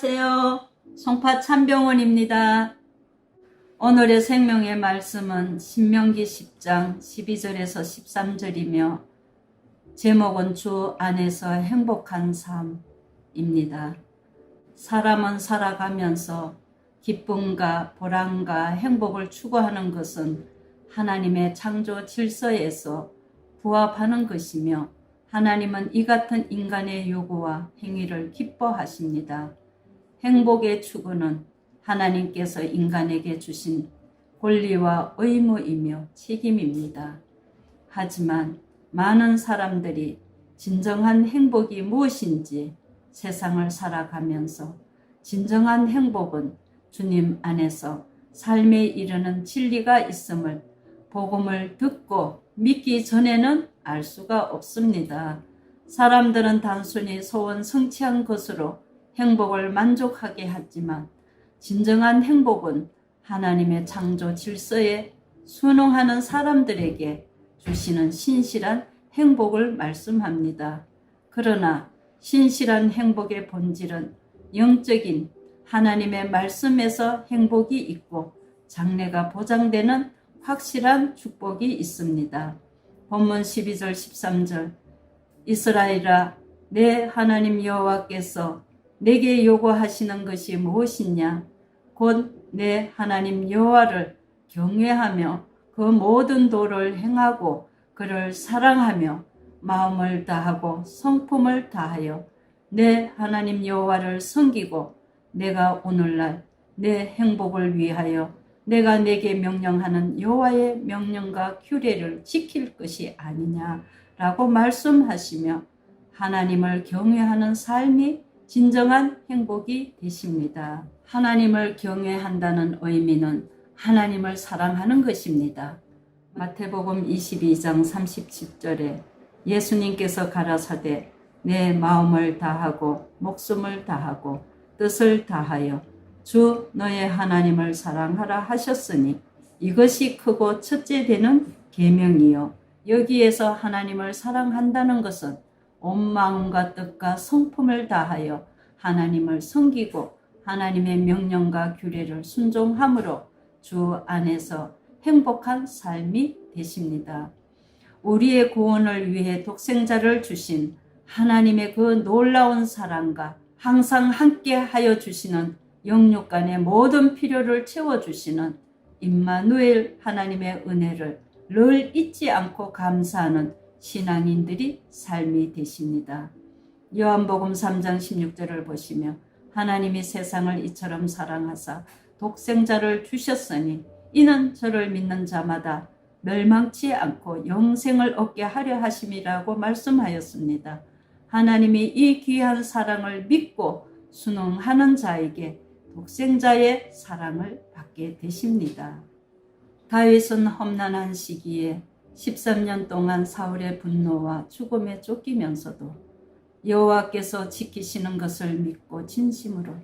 안녕하세요. 송파 참병원입니다. 오늘의 생명의 말씀은 신명기 10장 12절에서 13절이며 제목은 주 안에서 행복한 삶입니다. 사람은 살아가면서 기쁨과 보람과 행복을 추구하는 것은 하나님의 창조 질서에서 부합하는 것이며 하나님은 이 같은 인간의 요구와 행위를 기뻐하십니다. 행복의 추구는 하나님께서 인간에게 주신 권리와 의무이며 책임입니다. 하지만 많은 사람들이 진정한 행복이 무엇인지 세상을 살아가면서 진정한 행복은 주님 안에서 삶에 이르는 진리가 있음을 복음을 듣고 믿기 전에는 알 수가 없습니다. 사람들은 단순히 소원 성취한 것으로 행복을 만족하게 하지만 진정한 행복은 하나님의 창조 질서에 순응하는 사람들에게 주시는 신실한 행복을 말씀합니다. 그러나 신실한 행복의 본질은 영적인 하나님의 말씀에서 행복이 있고 장래가 보장되는 확실한 축복이 있습니다. 본문 12절 13절 이스라엘아 내 하나님 여호와께서 내게 요구하시는 것이 무엇이냐 곧 내 하나님 여호와를 경외하며 그 모든 도를 행하고 그를 사랑하며 마음을 다하고 성품을 다하여 내 하나님 여호와를 섬기고 내가 오늘날 내 행복을 위하여 내가 내게 명령하는 여호와의 명령과 규례를 지킬 것이 아니냐라고 말씀하시며 하나님을 경외하는 삶이 진정한 행복이 되십니다. 하나님을 경외한다는 의미는 하나님을 사랑하는 것입니다. 마태복음 22장 37절에 예수님께서 가라사대 내 마음을 다하고 목숨을 다하고 뜻을 다하여 주 너의 하나님을 사랑하라 하셨으니 이것이 크고 첫째 되는 계명이요 여기에서 하나님을 사랑한다는 것은 온 마음과 뜻과 성품을 다하여 하나님을 섬기고 하나님의 명령과 규례를 순종함으로 주 안에서 행복한 삶이 되십니다. 우리의 구원을 위해 독생자를 주신 하나님의 그 놀라운 사랑과 항상 함께 하여 주시는 영육간의 모든 필요를 채워주시는 임마누엘 하나님의 은혜를 늘 잊지 않고 감사하는 신앙인들이 삶이 되십니다. 요한복음 3장 16절을 보시며 하나님이 세상을 이처럼 사랑하사 독생자를 주셨으니 이는 저를 믿는 자마다 멸망치 않고 영생을 얻게 하려 하심이라고 말씀하였습니다. 하나님이 이 귀한 사랑을 믿고 순응하는 자에게 독생자의 사랑을 받게 되십니다. 다윗은 험난한 시기에 13년 동안 사울의 분노와 죽음에 쫓기면서도 여호와께서 지키시는 것을 믿고 진심으로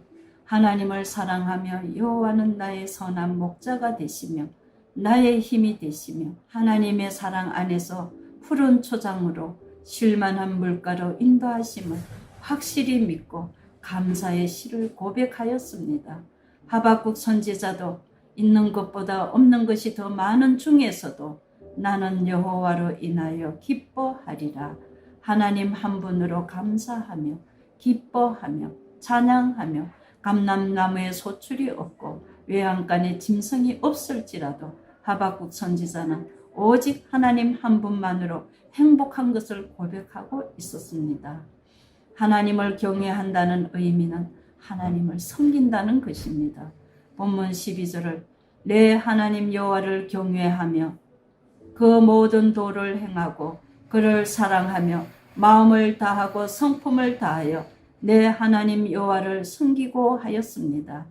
하나님을 사랑하며 여호와는 나의 선한 목자가 되시며 나의 힘이 되시며 하나님의 사랑 안에서 푸른 초장으로 쉴만한 물가로 인도하심을 확실히 믿고 감사의 시를 고백하였습니다. 하박국 선지자도 있는 것보다 없는 것이 더 많은 중에서도 나는 여호와로 인하여 기뻐하리라. 하나님 한 분으로 감사하며 기뻐하며 찬양하며 감람나무에 소출이 없고 외양간에 짐승이 없을지라도 하박국 선지자는 오직 하나님 한 분만으로 행복한 것을 고백하고 있었습니다. 하나님을 경외한다는 의미는 하나님을 섬긴다는 것입니다. 본문 12절을 내 하나님 여호와를 경외하며 그 모든 도를 행하고 그를 사랑하며 마음을 다하고 성품을 다하여 내 하나님 여호와를 섬기고 하였습니다.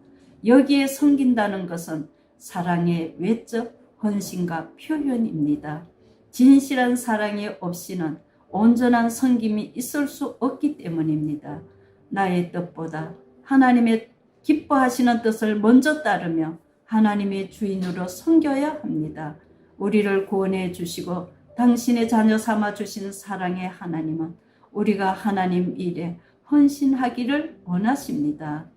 여기에 섬긴다는 것은 사랑의 외적 헌신과 표현입니다. 진실한 사랑이 없이는 온전한 섬김이 있을 수 없기 때문입니다. 나의 뜻보다 하나님의 기뻐하시는 뜻을 먼저 따르며 하나님의 주인으로 섬겨야 합니다. 우리를 구원해 주시고 당신의 자녀 삼아 주신 사랑의 하나님은 우리가 하나님 일에 헌신하기를 원하십니다.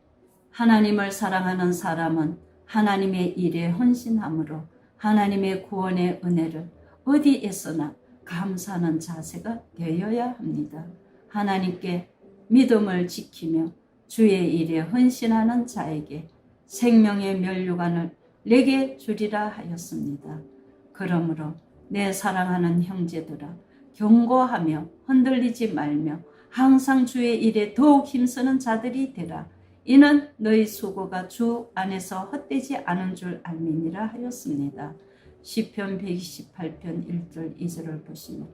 하나님을 사랑하는 사람은 하나님의 일에 헌신함으로 하나님의 구원의 은혜를 어디에서나 감사하는 자세가 되어야 합니다. 하나님께 믿음을 지키며 주의 일에 헌신하는 자에게 생명의 면류관을 내게 주리라 하였습니다. 그러므로 내 사랑하는 형제들아, 경고하며 흔들리지 말며 항상 주의 일에 더욱 힘쓰는 자들이 되라. 이는 너희 수고가 주 안에서 헛되지 않은 줄 알미니라 하였습니다. 시편 128편 1절 2절을 보시며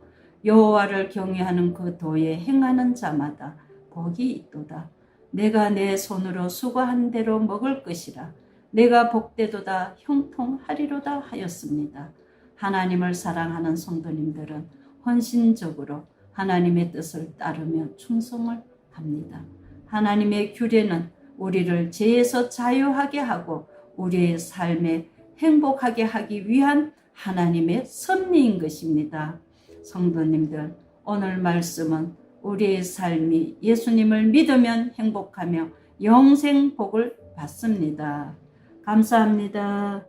여호와를 경외하는 그 도에 행하는 자마다 복이 있도다. 내가 내 손으로 수고한 대로 먹을 것이라. 내가 복되도다 형통하리로다 하였습니다. 하나님을 사랑하는 성도님들은 헌신적으로 하나님의 뜻을 따르며 충성을 합니다. 하나님의 규례는 우리를 죄에서 자유하게 하고 우리의 삶에 행복하게 하기 위한 하나님의 섭리인 것입니다. 성도님들, 오늘 말씀은 우리의 삶이 예수님을 믿으면 행복하며 영생 복을 받습니다. 감사합니다.